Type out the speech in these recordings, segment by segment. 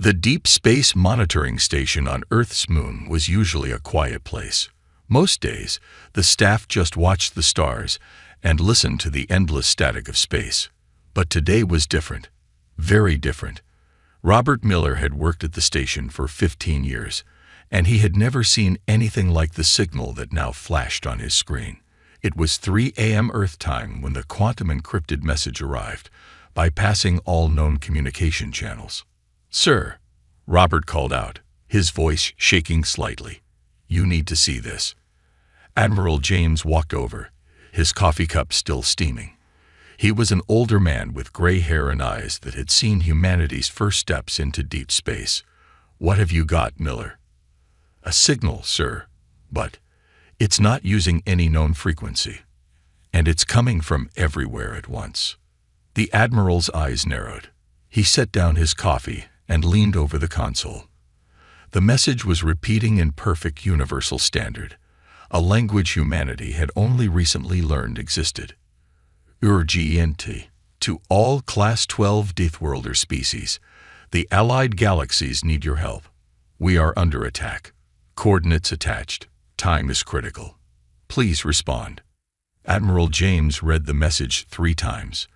The Deep Space Monitoring Station on Earth's moon was usually a quiet place. Most days, the staff just watched the stars and listened to the endless static of space. But today was different. Very different. Robert Miller had worked at the station for 15 years, and he had never seen anything like the signal that now flashed on his screen. It was 3 a.m. Earth time when the quantum encrypted message arrived, bypassing all known communication channels. "Sir," Robert called out, his voice shaking slightly. "You need to see this." Admiral James walked over, his coffee cup still steaming. He was an older man with gray hair and eyes that had seen humanity's first steps into deep space. "What have you got, Miller?" "A signal, sir, but it's not using any known frequency, and it's coming from everywhere at once." The Admiral's eyes narrowed. He set down his coffee and leaned over the console. The message was repeating in perfect universal standard, a language humanity had only recently learned existed. Urgent to all Class 12 Deathworlder species. The allied galaxies need your help. We are under attack. Coordinates attached. Time is critical. Please respond. Admiral James read the message 3 times.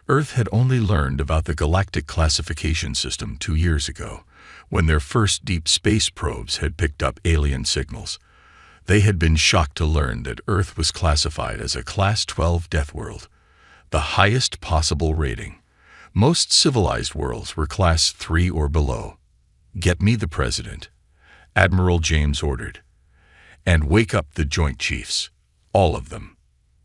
Earth had only learned about the galactic classification system 2 years ago, when their first deep space probes had picked up alien signals. They had been shocked to learn that Earth was classified as a Class 12 death world, the highest possible rating. Most civilized worlds were Class 3 or below. "Get me the President," Admiral James ordered. "And wake up the Joint Chiefs, all of them."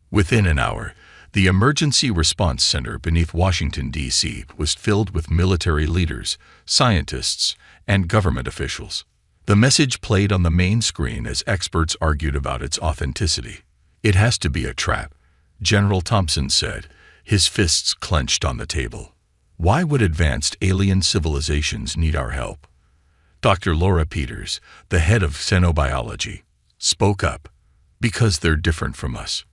Within an hour, the Emergency Response Center beneath Washington, D.C. was filled with military leaders, scientists, and government officials. The message played on the main screen as experts argued about its authenticity. "It has to be a trap," General Thompson said, his fists clenched on the table. "Why would advanced alien civilizations need our help?" Dr. Laura Peters, the head of xenobiology, spoke up. "Because they're different from us.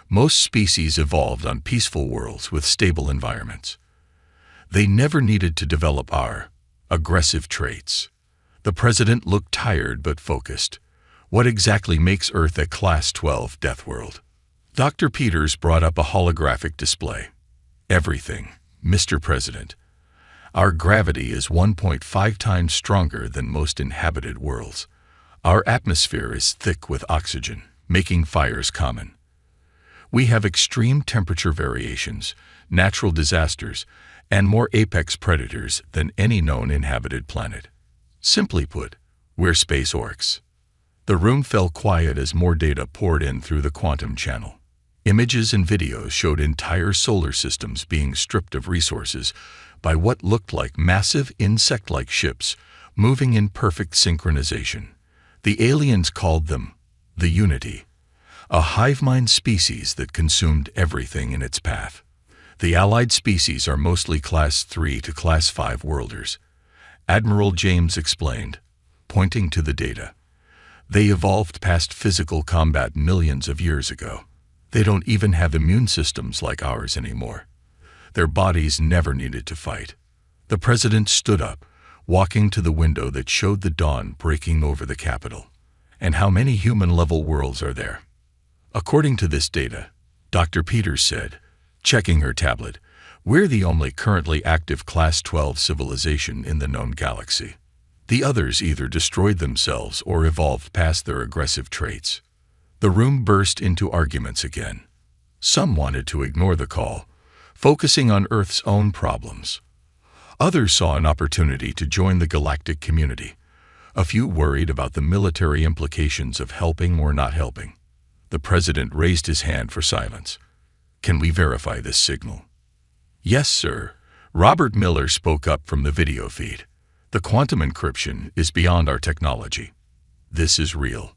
Most species evolved on peaceful worlds with stable environments. They never needed to develop our aggressive traits." The president looked tired but focused. "What exactly makes Earth a Class 12 death world?" Dr. Peters brought up a holographic display. "Everything, Mr. President. Our gravity is 1.5 times stronger than most inhabited worlds. Our atmosphere is thick with oxygen, making fires common. We have extreme temperature variations, natural disasters, and more apex predators than any known inhabited planet. Simply put, we're space orcs." The room fell quiet as more data poured in through the quantum channel. Images and videos showed entire solar systems being stripped of resources by what looked like massive insect-like ships moving in perfect synchronization. The aliens called them the Unity, a hive-mind species that consumed everything in its path. The allied species are mostly Class 3 to Class 5 worlders, Admiral James explained, pointing to the data. "They evolved past physical combat millions of years ago. They don't even have immune systems like ours anymore. Their bodies never needed to fight." The president stood up, walking to the window that showed the dawn breaking over the Capitol. "And how many human-level worlds are there?" "According to this data," Dr. Peters said, checking her tablet, "we're the only currently active Class 12 civilization in the known galaxy. The others either destroyed themselves or evolved past their aggressive traits." The room burst into arguments again. Some wanted to ignore the call, focusing on Earth's own problems. Others saw an opportunity to join the galactic community. A few worried about the military implications of helping or not helping. The president raised his hand for silence. "Can we verify this signal?" "Yes, sir," Robert Miller spoke up from the video feed. "The quantum encryption is beyond our technology. This is real."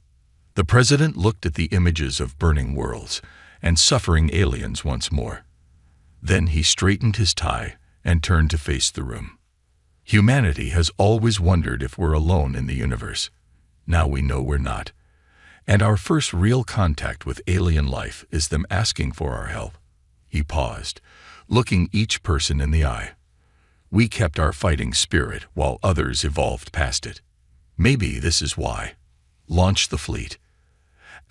The president looked at the images of burning worlds and suffering aliens once more. Then he straightened his tie and turned to face the room. "Humanity has always wondered if we're alone in the universe. Now we know we're not. And our first real contact with alien life is them asking for our help." He paused, looking each person in the eye. We kept our fighting spirit while others evolved past it. Maybe this is why. Launch the fleet.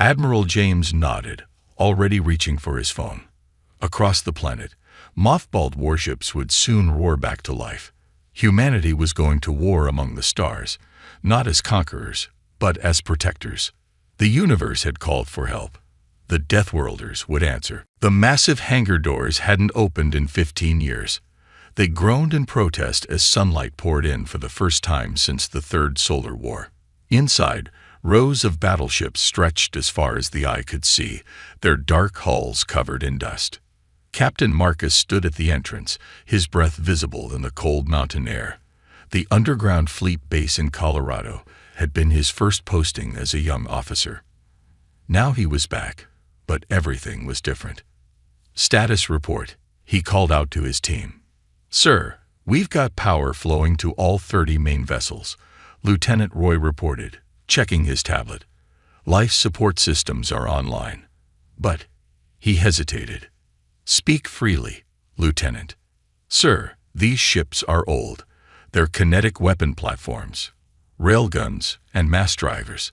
Admiral James nodded, already reaching for his phone. Across the planet, mothballed warships would soon roar back to life. Humanity was going to war among the stars, not as conquerors, but as protectors. The universe had called for help. The Deathworlders would answer. The massive hangar doors hadn't opened in 15 years. They groaned in protest as sunlight poured in for the first time since the Third Solar War. Inside, rows of battleships stretched as far as the eye could see, their dark hulls covered in dust. Captain Marcus stood at the entrance, his breath visible in the cold mountain air. The underground fleet base in Colorado had been his first posting as a young officer. Now he was back, but everything was different. Status report, he called out to his team. Sir, we've got power flowing to all 30 main vessels, Lieutenant Roy reported, checking his tablet. Life support systems are online. But he hesitated. Speak freely, Lieutenant. Sir, these ships are old. They're kinetic weapon platforms, railguns, and mass drivers.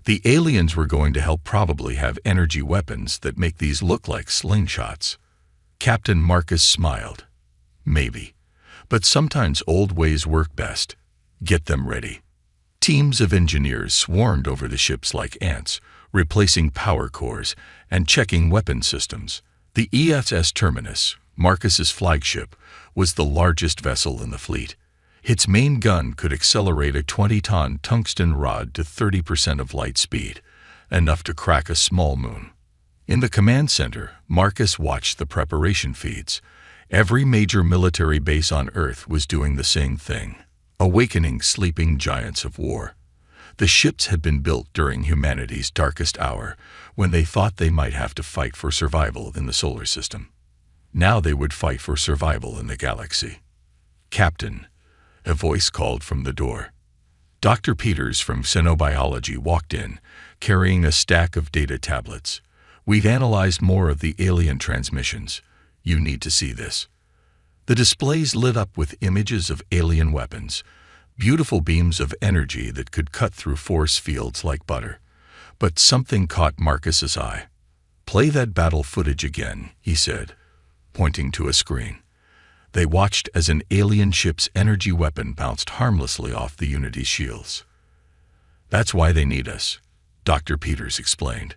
The aliens we're going to help probably have energy weapons that make these look like slingshots. Captain Marcus smiled. Maybe. But sometimes old ways work best. Get them ready. Teams of engineers swarmed over the ships like ants, replacing power cores and checking weapon systems. The HFY Terminus, Marcus's flagship, was the largest vessel in the fleet. Its main gun could accelerate a 20-ton tungsten rod to 30% of light speed, enough to crack a small moon. In the command center, Marcus watched the preparation feeds. Every major military base on Earth was doing the same thing, awakening sleeping giants of war. The ships had been built during humanity's darkest hour, when they thought they might have to fight for survival in the solar system. Now they would fight for survival in the galaxy. Captain, a voice called from the door. Dr. Peters from Xenobiology walked in, carrying a stack of data tablets. We've analyzed more of the alien transmissions. You need to see this. The displays lit up with images of alien weapons, beautiful beams of energy that could cut through force fields like butter. But something caught Marcus's eye. Play that battle footage again, he said, pointing to a screen. They watched as an alien ship's energy weapon bounced harmlessly off the Unity's shields. That's why they need us, Dr. Peters explained.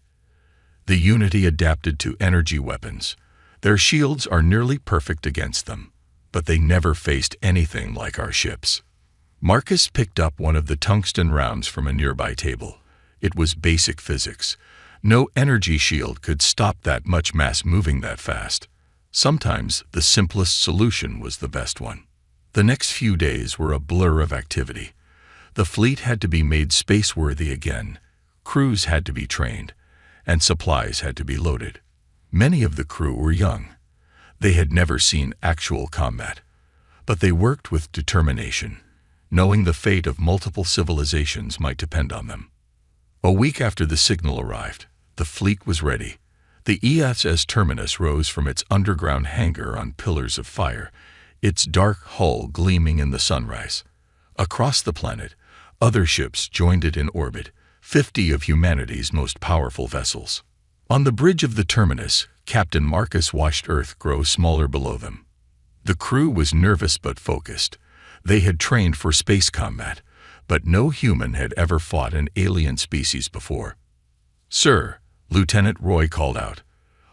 The Unity adapted to energy weapons. Their shields are nearly perfect against them, but they never faced anything like our ships. Marcus picked up one of the tungsten rounds from a nearby table. It was basic physics. No energy shield could stop that much mass moving that fast. Sometimes the simplest solution was the best one. The next few days were a blur of activity. The fleet had to be made space-worthy again, crews had to be trained, and supplies had to be loaded. Many of the crew were young. They had never seen actual combat, but they worked with determination, knowing the fate of multiple civilizations might depend on them. A week after the signal arrived, the fleet was ready. The HFY Terminus rose from its underground hangar on pillars of fire, its dark hull gleaming in the sunrise. Across the planet, other ships joined it in orbit, 50 of humanity's most powerful vessels. On the bridge of the terminus, Captain Marcus watched Earth grow smaller below them. The crew was nervous but focused. They had trained for space combat, but no human had ever fought an alien species before. Sir, Lieutenant Roy called out.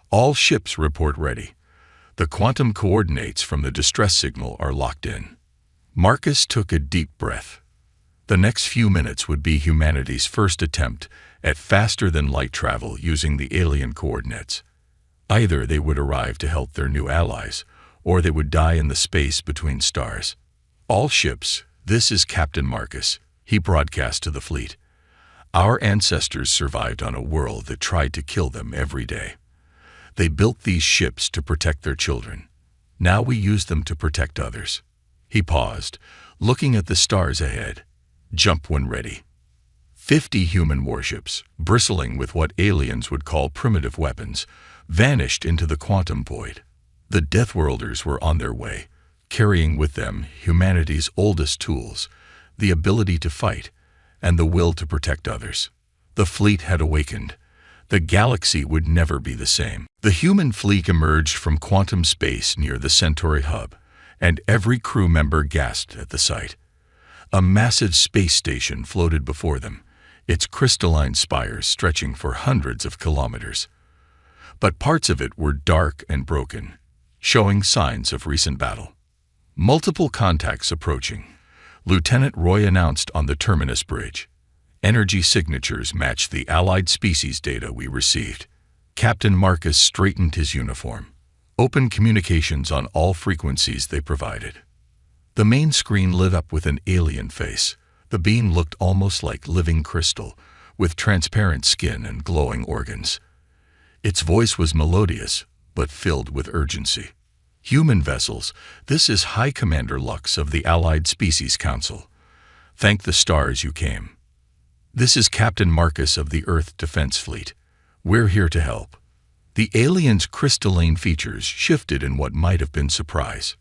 All ships report ready. The quantum coordinates from the distress signal are locked in. Marcus took a deep breath. The next few minutes would be humanity's first attempt at faster-than-light travel using the alien coordinates. Either they would arrive to help their new allies, or they would die in the space between stars. All ships, this is Captain Marcus, he broadcast to the fleet. Our ancestors survived on a world that tried to kill them every day. They built these ships to protect their children. Now we use them to protect others. He paused, looking at the stars ahead. Jump when ready. 50 human warships, bristling with what aliens would call primitive weapons, vanished into the quantum void. The Deathworlders were on their way, carrying with them humanity's oldest tools, the ability to fight, and the will to protect others. The fleet had awakened. The galaxy would never be the same. The human fleet emerged from quantum space near the Centauri hub, and every crew member gasped at the sight. A massive space station floated before them, its crystalline spires stretching for hundreds of kilometers. But parts of it were dark and broken, showing signs of recent battle. Multiple contacts approaching. Lieutenant Roy announced on the terminus bridge. Energy signatures matched the allied species data we received. Captain Marcus straightened his uniform. Open communications on all frequencies they provided. The main screen lit up with an alien face. The being looked almost like living crystal, with transparent skin and glowing organs. Its voice was melodious, but filled with urgency. Human vessels, this is High Commander Lux of the Allied Species Council. Thank the stars you came. This is Captain Marcus of the Earth Defense Fleet. We're here to help. The alien's crystalline features shifted in what might have been surprise.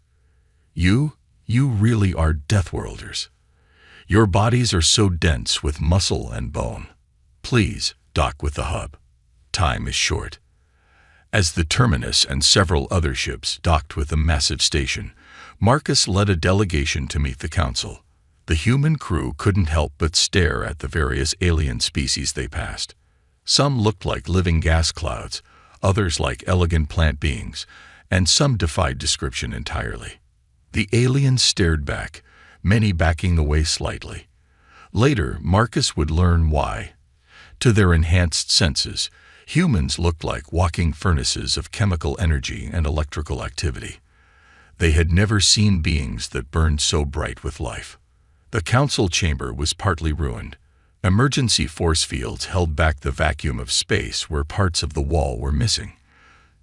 You really are Deathworlders. Your bodies are so dense with muscle and bone. Please, dock with the hub. Time is short. As the terminus and several other ships docked with the massive station, Marcus led a delegation to meet the council. The human crew couldn't help but stare at the various alien species they passed. Some looked like living gas clouds, others like elegant plant beings, and some defied description entirely. The aliens stared back, many backing away slightly. Later, Marcus would learn why. To their enhanced senses, humans looked like walking furnaces of chemical energy and electrical activity. They had never seen beings that burned so bright with life. The council chamber was partly ruined. Emergency force fields held back the vacuum of space where parts of the wall were missing.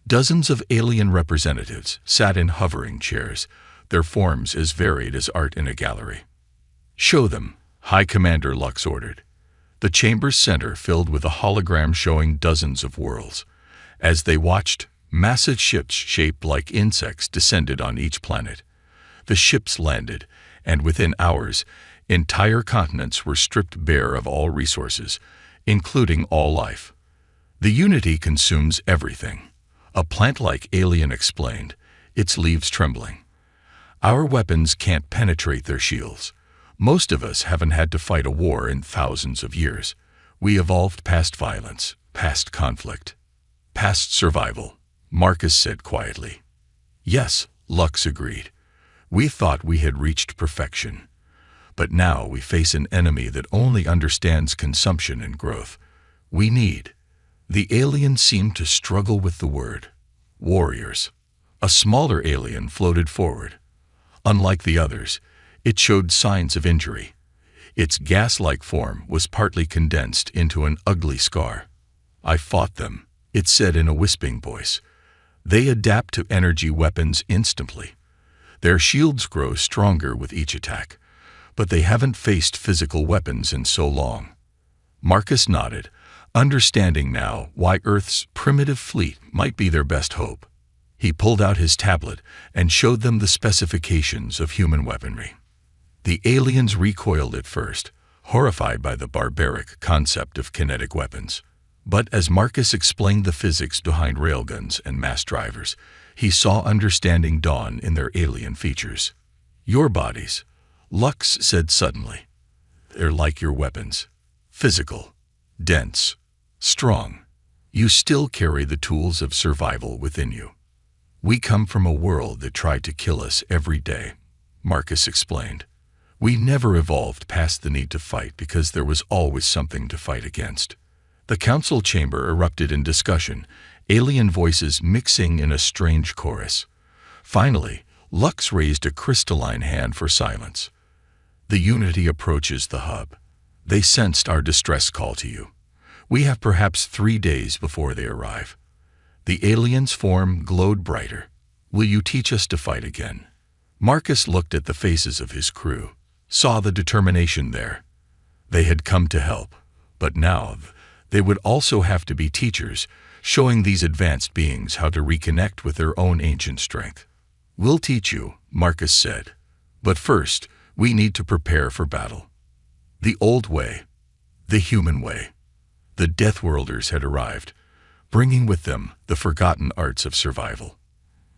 Dozens of alien representatives sat in hovering chairs, their forms as varied as art in a gallery. Show them, High Commander Lux ordered. The chamber's center filled with a hologram showing dozens of worlds. As they watched, massive ships shaped like insects descended on each planet. The ships landed, and within hours, entire continents were stripped bare of all resources, including all life. The Unity consumes everything. A plant-like alien explained, its leaves trembling. Our weapons can't penetrate their shields. Most of us haven't had to fight a war in thousands of years. We evolved past violence, past conflict, past survival, Marcus said quietly. Yes, Lux agreed. We thought we had reached perfection. But now we face an enemy that only understands consumption and growth. We need. The alien seemed to struggle with the word. Warriors. A smaller alien floated forward. Unlike the others, it showed signs of injury. Its gas-like form was partly condensed into an ugly scar. I fought them, it said in a wisping voice. They adapt to energy weapons instantly. Their shields grow stronger with each attack, but they haven't faced physical weapons in so long. Marcus nodded, understanding now why Earth's primitive fleet might be their best hope. He pulled out his tablet and showed them the specifications of human weaponry. The aliens recoiled at first, horrified by the barbaric concept of kinetic weapons. But as Marcus explained the physics behind railguns and mass drivers, he saw understanding dawn in their alien features. Your bodies, Lux said suddenly. They're like your weapons. Physical, dense, strong. You still carry the tools of survival within you. We come from a world that tried to kill us every day, Marcus explained. We never evolved past the need to fight because there was always something to fight against. The council chamber erupted in discussion, alien voices mixing in a strange chorus. Finally, Lux raised a crystalline hand for silence. The Unity approaches the hub. They sensed our distress call to you. We have perhaps 3 days before they arrive. The alien's form glowed brighter. Will you teach us to fight again? Marcus looked at the faces of his crew, saw the determination there. They had come to help, but now they would also have to be teachers, showing these advanced beings how to reconnect with their own ancient strength. "We'll teach you," Marcus said. "But first, we need to prepare for battle." The old way, the human way. The Deathworlders had arrived, bringing with them the forgotten arts of survival.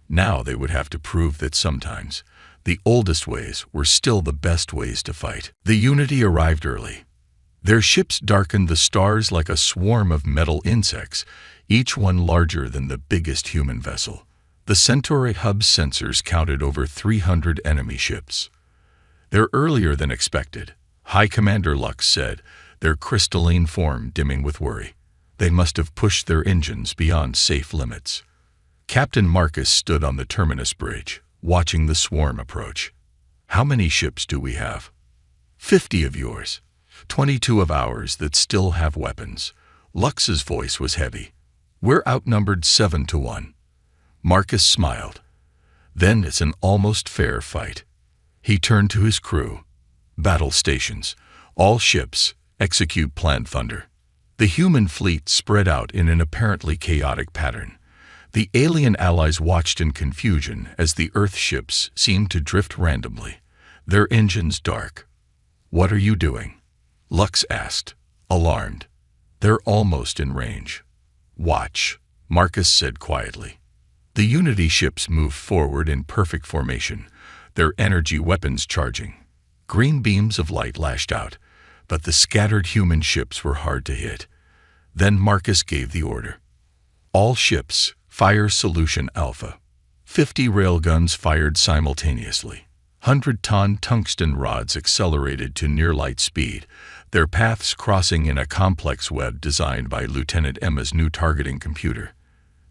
Now they would have to prove that sometimes the oldest ways were still the best ways to fight. The Unity arrived early. Their ships darkened the stars like a swarm of metal insects, each one larger than the biggest human vessel. The Centauri hub's sensors counted over 300 enemy ships. "They're earlier than expected," High Commander Lux said, their crystalline form dimming with worry. They must have pushed their engines beyond safe limits. Captain Marcus stood on the terminus bridge, watching the swarm approach. "How many ships do we have?" 50 of yours. 22 of ours that still have weapons." Lux's voice was heavy. "We're outnumbered 7-1. Marcus smiled. "Then it's an almost fair fight." He turned to his crew. "Battle stations. All ships, execute planned thunder." The human fleet spread out in an apparently chaotic pattern. The alien allies watched in confusion as the Earth ships seemed to drift randomly, their engines dark. "What are you doing?" Lux asked, alarmed. "They're almost in range." "Watch," Marcus said quietly. The Unity ships moved forward in perfect formation, their energy weapons charging. Green beams of light lashed out, but the scattered human ships were hard to hit. Then Marcus gave the order. "All ships, fire Solution Alpha." 50 railguns fired simultaneously. 100-ton tungsten rods accelerated to near-light speed, their paths crossing in a complex web designed by Lieutenant Emma's new targeting computer.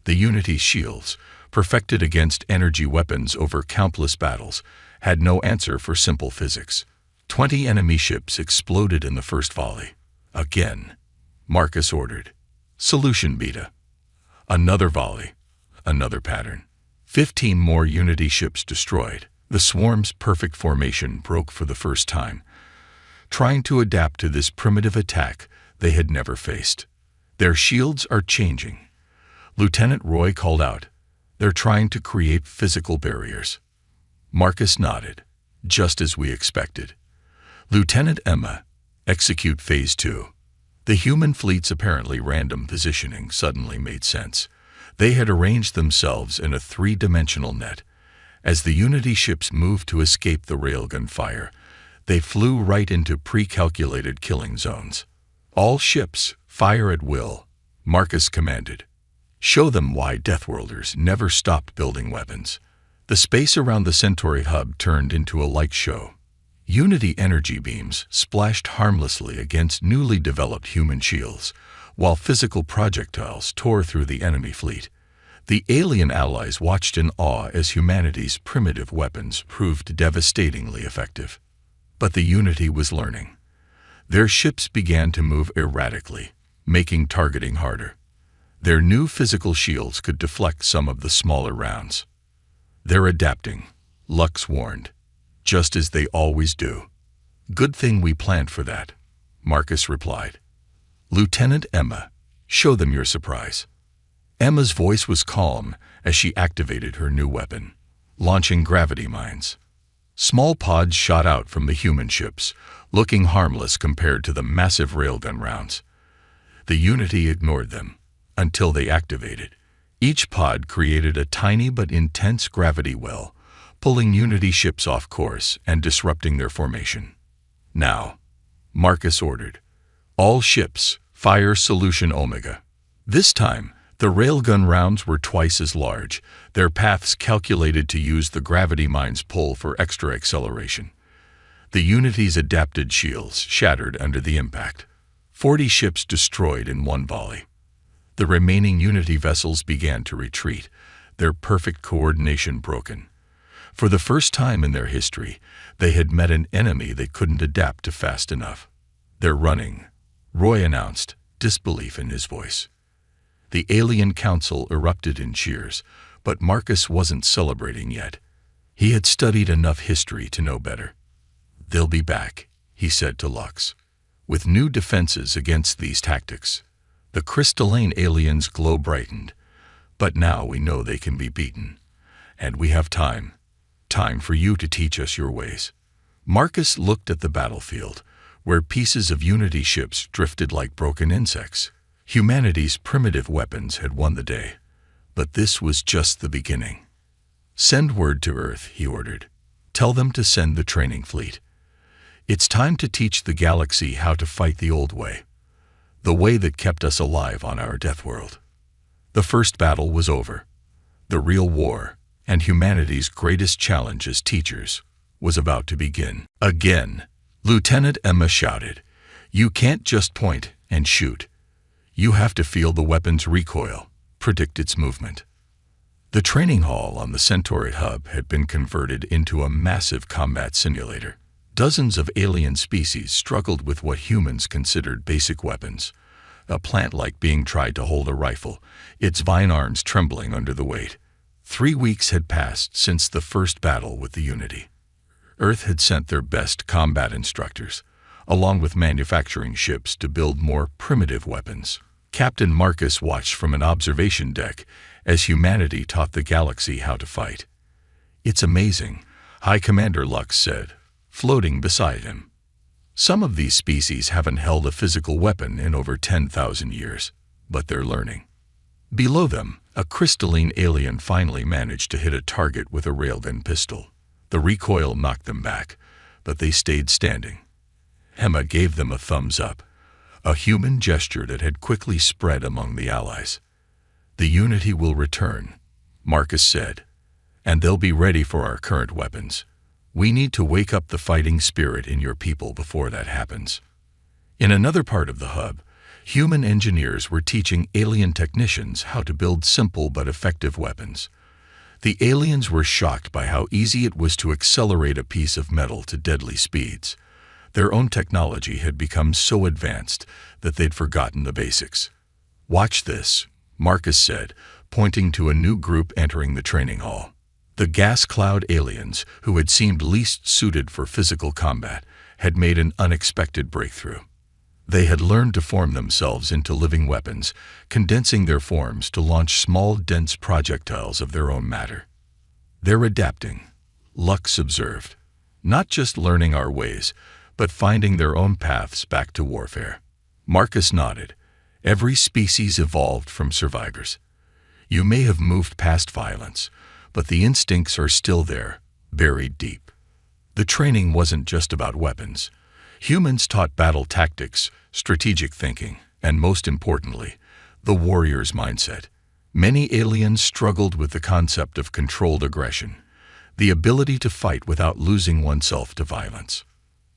The Unity shields, perfected against energy weapons over countless battles, had no answer for simple physics. 20 enemy ships exploded in the first volley. "Again," Marcus ordered. "Solution Beta." Another volley, another pattern. 15 more Unity ships destroyed. The swarm's perfect formation broke for the first time, trying to adapt to this primitive attack they had never faced. "Their shields are changing," Lieutenant Roy called out. "They're trying to create physical barriers." Marcus nodded, just as we expected. "Lieutenant Emma, execute Phase 2. The human fleet's apparently random positioning suddenly made sense. They had arranged themselves in a three-dimensional net. As the Unity ships moved to escape the railgun fire, they flew right into pre-calculated killing zones. "All ships, fire at will," Marcus commanded. "Show them why Deathworlders never stopped building weapons." The space around the Centauri hub turned into a light show. Unity energy beams splashed harmlessly against newly developed human shields, while physical projectiles tore through the enemy fleet. The alien allies watched in awe as humanity's primitive weapons proved devastatingly effective. But the Unity was learning. Their ships began to move erratically, making targeting harder. Their new physical shields could deflect some of the smaller rounds. "They're adapting," Lux warned, "just as they always do." "Good thing we planned for that," Marcus replied. "Lieutenant Emma, show them your surprise." Emma's voice was calm as she activated her new weapon, launching gravity mines. Small pods shot out from the human ships, looking harmless compared to the massive railgun rounds. The Unity ignored them until they activated. Each pod created a tiny but intense gravity well, pulling Unity ships off course and disrupting their formation. "Now," Marcus ordered, "all ships, fire Solution Omega." This time, the railgun rounds were twice as large, their paths calculated to use the gravity mine's pull for extra acceleration. The Unity's adapted shields shattered under the impact. 40 ships destroyed in one volley. The remaining Unity vessels began to retreat, their perfect coordination broken. For the first time in their history, they had met an enemy they couldn't adapt to fast enough. "They're running," Roy announced, disbelief in his voice. The alien council erupted in cheers, but Marcus wasn't celebrating yet. He had studied enough history to know better. "They'll be back," he said to Lux, "with new defenses against these tactics." The crystalline aliens' glow brightened. "But now we know they can be beaten." And we have time. Time for you to teach us your ways. Marcus looked at the battlefield, where pieces of Unity ships drifted like broken insects. Humanity's primitive weapons had won the day. But this was just the beginning. Send word to Earth, he ordered. Tell them to send the training fleet. It's time to teach the galaxy how to fight the old way. The way that kept us alive on our death world. The first battle was over. The real war, and humanity's greatest challenge as teachers, was about to begin. Again, Lieutenant Emma shouted, "You can't just point and shoot. You have to feel the weapon's recoil, predict its movement." The training hall on the Centauri hub had been converted into a massive combat simulator. Dozens of alien species struggled with what humans considered basic weapons. A plant-like being tried to hold a rifle, its vine arms trembling under the weight. 3 weeks had passed since the first battle with the Unity. Earth had sent their best combat instructors, along with manufacturing ships to build more primitive weapons. Captain Marcus watched from an observation deck as humanity taught the galaxy how to fight. "It's amazing," High Commander Lux said, floating beside him. "Some of these species haven't held a physical weapon in over 10,000 years, but they're learning." Below them, a crystalline alien finally managed to hit a target with a railgun pistol. The recoil knocked them back, but they stayed standing. Emma gave them a thumbs up, a human gesture that had quickly spread among the allies. "The Unity will return," Marcus said, "and they'll be ready for our current weapons. We need to wake up the fighting spirit in your people before that happens." In another part of the hub, human engineers were teaching alien technicians how to build simple but effective weapons. The aliens were shocked by how easy it was to accelerate a piece of metal to deadly speeds. Their own technology had become so advanced that they'd forgotten the basics. "Watch this," Marcus said, pointing to a new group entering the training hall. The gas cloud aliens, who had seemed least suited for physical combat, had made an unexpected breakthrough. They had learned to form themselves into living weapons, condensing their forms to launch small, dense projectiles of their own matter. "They're adapting," Lux observed, "not just learning our ways, but finding their own paths back to warfare." Marcus nodded. "Every species evolved from survivors. You may have moved past violence, but the instincts are still there, buried deep." The training wasn't just about weapons. Humans taught battle tactics, strategic thinking, and most importantly, the warrior's mindset. Many aliens struggled with the concept of controlled aggression, the ability to fight without losing oneself to violence.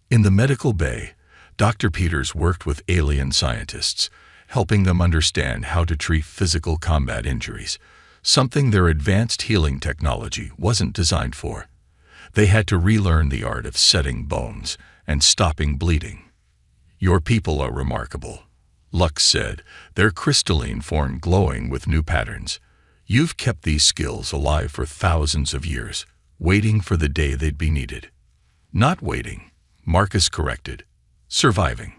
In the medical bay, Dr. Peters worked with alien scientists, helping them understand how to treat physical combat injuries, something their advanced healing technology wasn't designed for. They had to relearn the art of setting bones and stopping bleeding. "Your people are remarkable," Lux said, their crystalline form glowing with new patterns. "You've kept these skills alive for thousands of years, waiting for the day they'd be needed." "Not waiting," Marcus corrected. "Surviving.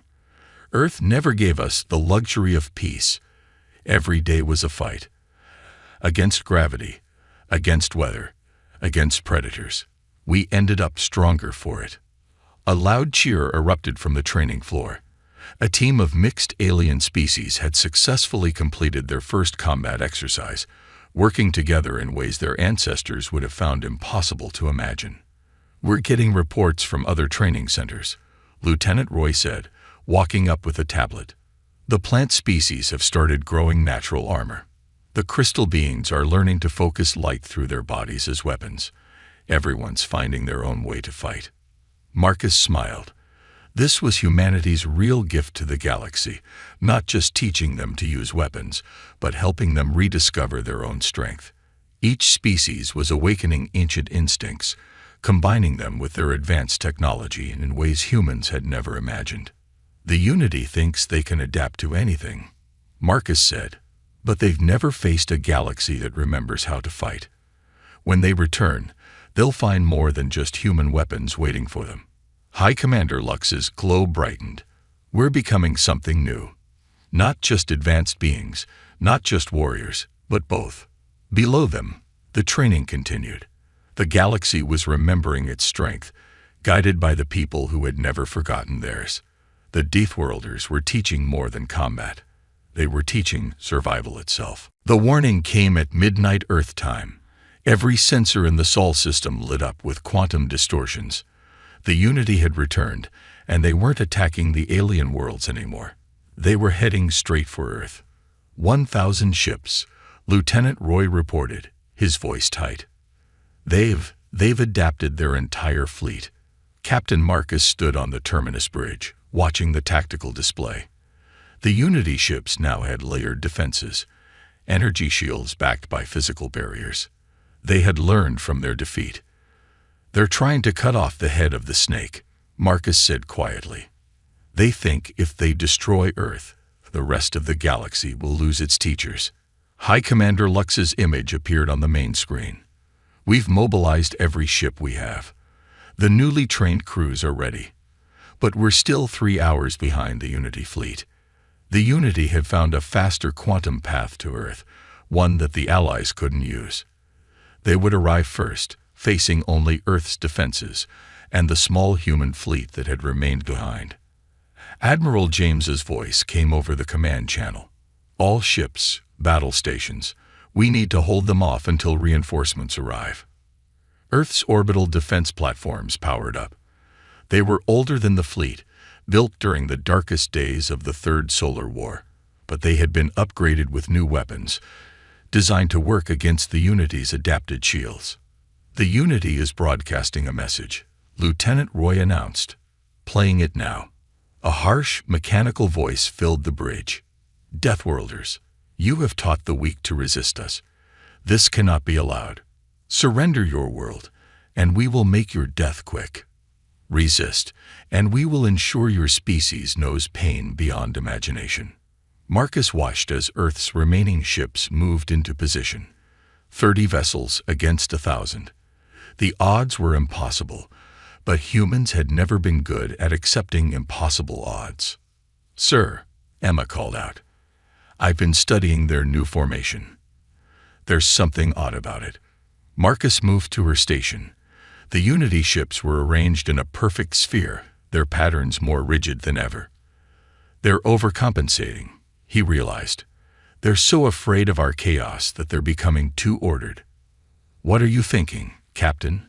Earth never gave us the luxury of peace. Every day was a fight. Against gravity, against weather, against predators. We ended up stronger for it." A loud cheer erupted from the training floor. A team of mixed alien species had successfully completed their first combat exercise, working together in ways their ancestors would have found impossible to imagine. "We're getting reports from other training centers," Lieutenant Roy said, walking up with a tablet. "The plant species have started growing natural armor. The crystal beings are learning to focus light through their bodies as weapons. Everyone's finding their own way to fight." Marcus smiled. This was humanity's real gift to the galaxy, not just teaching them to use weapons, but helping them rediscover their own strength. Each species was awakening ancient instincts, combining them with their advanced technology in ways humans had never imagined. "The Unity thinks they can adapt to anything," Marcus said, "but they've never faced a galaxy that remembers how to fight. When they return, they'll find more than just human weapons waiting for them." High Commander Lux's glow brightened. "We're becoming something new. Not just advanced beings, not just warriors, but both." Below them, The training continued. The galaxy was remembering its strength, guided by the people who had never forgotten theirs. The Deathworlders were teaching more than combat. They were teaching survival itself. The warning came at midnight Earth time. Every sensor in the Sol system lit up with quantum distortions. The Unity had returned, and they weren't attacking the alien worlds anymore. They were heading straight for Earth. 1,000 ships, Lieutenant Roy reported, his voice tight. They've adapted their entire fleet. Captain Marcus stood on the terminus bridge, watching the tactical display. The Unity ships now had layered defenses, energy shields backed by physical barriers. They had learned from their defeat. They're trying to cut off the head of the snake, Marcus said quietly. They think if they destroy Earth, the rest of the galaxy will lose its teachers. High Commander Lux's image appeared on the main screen. We've mobilized every ship we have. The newly trained crews are ready. But we're still 3 hours behind the Unity fleet. The Unity had found a faster quantum path to Earth, one that the Allies couldn't use. They would arrive first, facing only Earth's defenses and the small human fleet that had remained behind. Admiral James's voice came over the command channel. All ships, battle stations, we need to hold them off until reinforcements arrive. Earth's orbital defense platforms powered up. They were older than the fleet, built during the darkest days of the Third Solar War, but they had been upgraded with new weapons, designed to work against the Unity's adapted shields. The Unity is broadcasting a message, Lieutenant Roy announced. Playing it now. A harsh, mechanical voice filled the bridge. Deathworlders, you have taught the weak to resist us. This cannot be allowed. Surrender your world, and we will make your death quick. Resist, and we will ensure your species knows pain beyond imagination. Marcus watched as Earth's remaining ships moved into position. 30 vessels against 1,000. The odds were impossible, but humans had never been good at accepting impossible odds. Sir, Emma called out, I've been studying their new formation. There's something odd about it. Marcus moved to her station. The Unity ships were arranged in a perfect sphere, their patterns more rigid than ever. They're overcompensating, he realized. They're so afraid of our chaos that they're becoming too ordered. What are you thinking, Captain?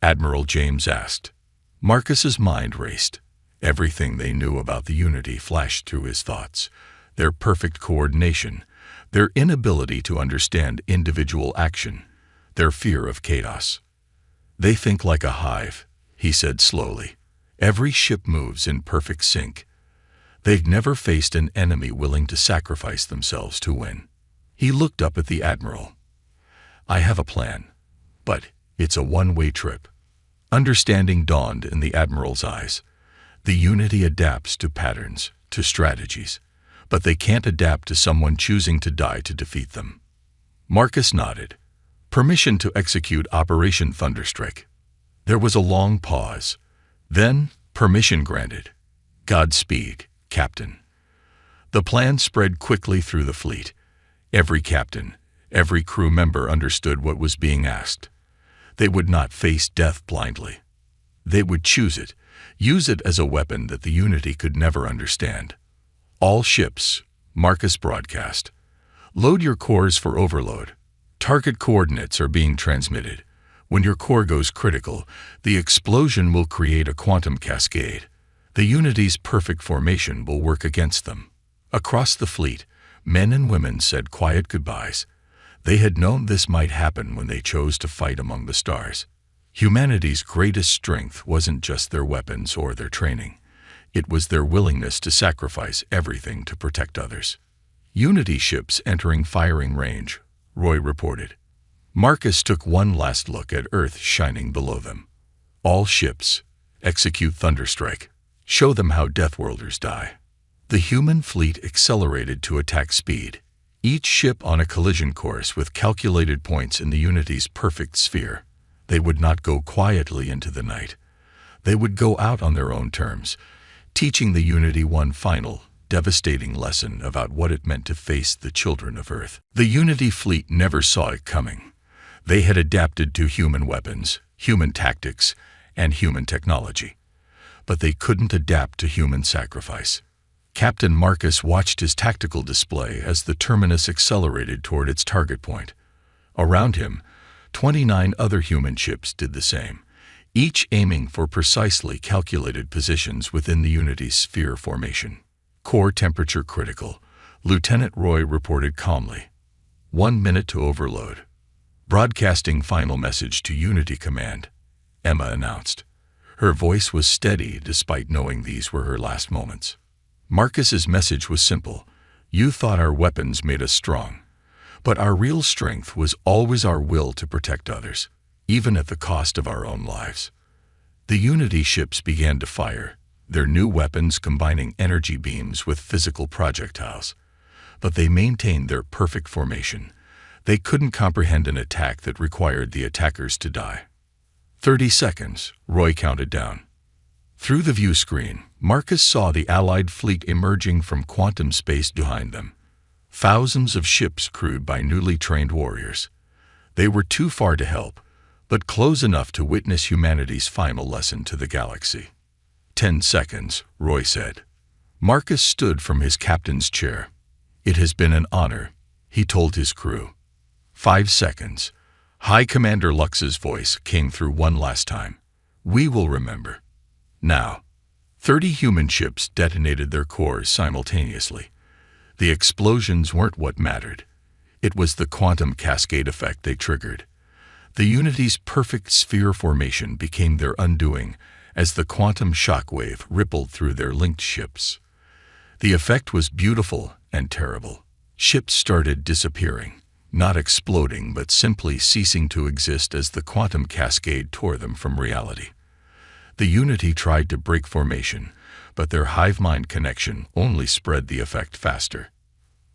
Admiral James asked. Marcus's mind raced. Everything they knew about the Unity flashed through his thoughts. Their perfect coordination, their inability to understand individual action, their fear of chaos. They think like a hive, he said slowly. Every ship moves in perfect sync. They've never faced an enemy willing to sacrifice themselves to win. He looked up at the Admiral. I have a plan, but it's a one-way trip. Understanding dawned in the Admiral's eyes. The Unity adapts to patterns, to strategies, but they can't adapt to someone choosing to die to defeat them. Marcus nodded. Permission to execute Operation Thunderstrike. There was a long pause. Then, permission granted. Godspeed, Captain. The plan spread quickly through the fleet. Every captain, every crew member understood what was being asked. They would not face death blindly. They would choose it, use it as a weapon that the Unity could never understand. All ships, Marcus broadcast. Load your cores for overload. Target coordinates are being transmitted. When your core goes critical, the explosion will create a quantum cascade. The Unity's perfect formation will work against them. Across the fleet, men and women said quiet goodbyes. They had known this might happen when they chose to fight among the stars. Humanity's greatest strength wasn't just their weapons or their training. It was their willingness to sacrifice everything to protect others. Unity ships entering firing range, Roy reported. Marcus took one last look at Earth shining below them. All ships, execute Thunderstrike. Show them how Deathworlders die. The human fleet accelerated to attack speed, each ship on a collision course with calculated points in the Unity's perfect sphere. They would not go quietly into the night. They would go out on their own terms, teaching the Unity one final, devastating lesson about what it meant to face the children of Earth. The Unity fleet never saw it coming. They had adapted to human weapons, human tactics, and human technology. But they couldn't adapt to human sacrifice. Captain Marcus watched his tactical display as the terminus accelerated toward its target point. Around him, 29 other human ships did the same, each aiming for precisely calculated positions within the Unity's sphere formation. Core temperature critical, Lieutenant Roy reported calmly. 1 minute to overload. Broadcasting final message to Unity Command, Emma announced. Her voice was steady despite knowing these were her last moments. Marcus's message was simple. You thought our weapons made us strong. But our real strength was always our will to protect others, even at the cost of our own lives. The Unity ships began to fire, their new weapons combining energy beams with physical projectiles. But they maintained their perfect formation. They couldn't comprehend an attack that required the attackers to die. 30 seconds, Roy counted down. Through the view screen, Marcus saw the Allied fleet emerging from quantum space behind them. Thousands of ships crewed by newly trained warriors. They were too far to help, but close enough to witness humanity's final lesson to the galaxy. 10 seconds, Roy said. Marcus stood from his captain's chair. It has been an honor, he told his crew. 5 seconds. High Commander Lux's voice came through one last time. We will remember. Now, 30 human ships detonated their cores simultaneously. The explosions weren't what mattered. It was the quantum cascade effect they triggered. The Unity's perfect sphere formation became their undoing as the quantum shockwave rippled through their linked ships. The effect was beautiful and terrible. Ships started disappearing, not exploding but simply ceasing to exist as the quantum cascade tore them from reality. The Unity tried to break formation, but their hive-mind connection only spread the effect faster.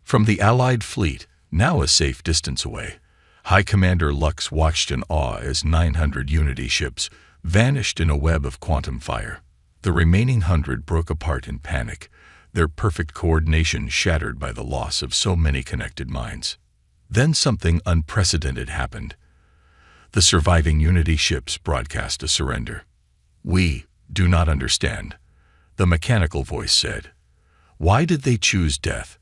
From the Allied fleet, now a safe distance away, High Commander Lux watched in awe as 900 Unity ships vanished in a web of quantum fire. The remaining 100 broke apart in panic, their perfect coordination shattered by the loss of so many connected minds. Then something unprecedented happened. The surviving Unity ships broadcast a surrender. We do not understand, the mechanical voice said. Why did they choose death?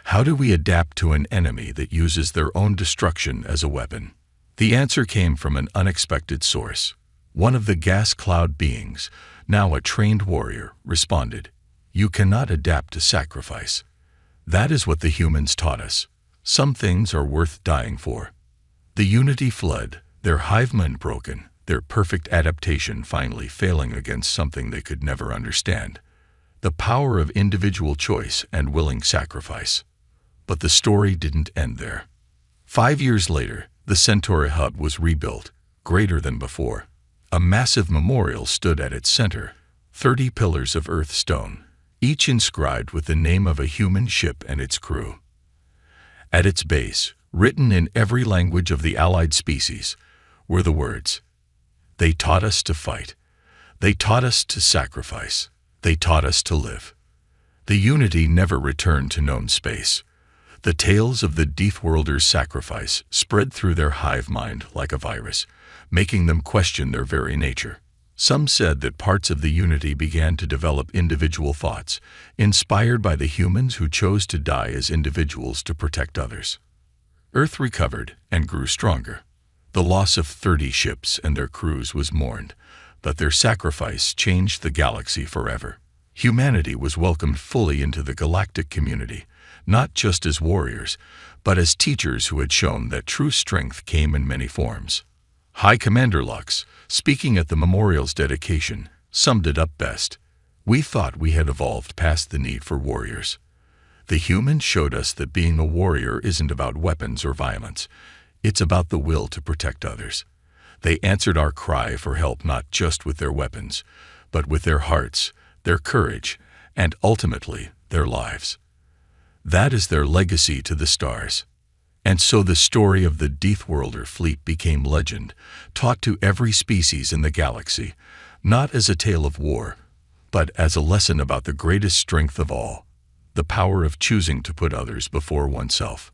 How do we adapt to an enemy that uses their own destruction as a weapon? The answer came from an unexpected source. One of the gas cloud beings, now a trained warrior, responded. You cannot adapt to sacrifice. That is what the humans taught us. Some things are worth dying for. The Unity fled, their hive mind broken, their perfect adaptation finally failing against something they could never understand. The power of individual choice and willing sacrifice. But the story didn't end there. 5 years later, the Centauri hub was rebuilt, greater than before. A massive memorial stood at its center, 30 pillars of earth stone, each inscribed with the name of a human ship and its crew. At its base, written in every language of the allied species, were the words, "They taught us to fight. They taught us to sacrifice. They taught us to live." The Unity never returned to known space. The tales of the Deathworlder's sacrifice spread through their hive mind like a virus, making them question their very nature. Some said that parts of the Unity began to develop individual thoughts, inspired by the humans who chose to die as individuals to protect others. Earth recovered and grew stronger. The loss of 30 ships and their crews was mourned, but their sacrifice changed the galaxy forever. Humanity was welcomed fully into the galactic community, not just as warriors, but as teachers who had shown that true strength came in many forms. High Commander Lux, speaking at the memorial's dedication, summed it up best. We thought we had evolved past the need for warriors. The humans showed us that being a warrior isn't about weapons or violence. It's about the will to protect others. They answered our cry for help not just with their weapons, but with their hearts, their courage, and ultimately, their lives. That is their legacy to the stars. And so the story of the Deathworlder fleet became legend, taught to every species in the galaxy, not as a tale of war, but as a lesson about the greatest strength of all, the power of choosing to put others before oneself.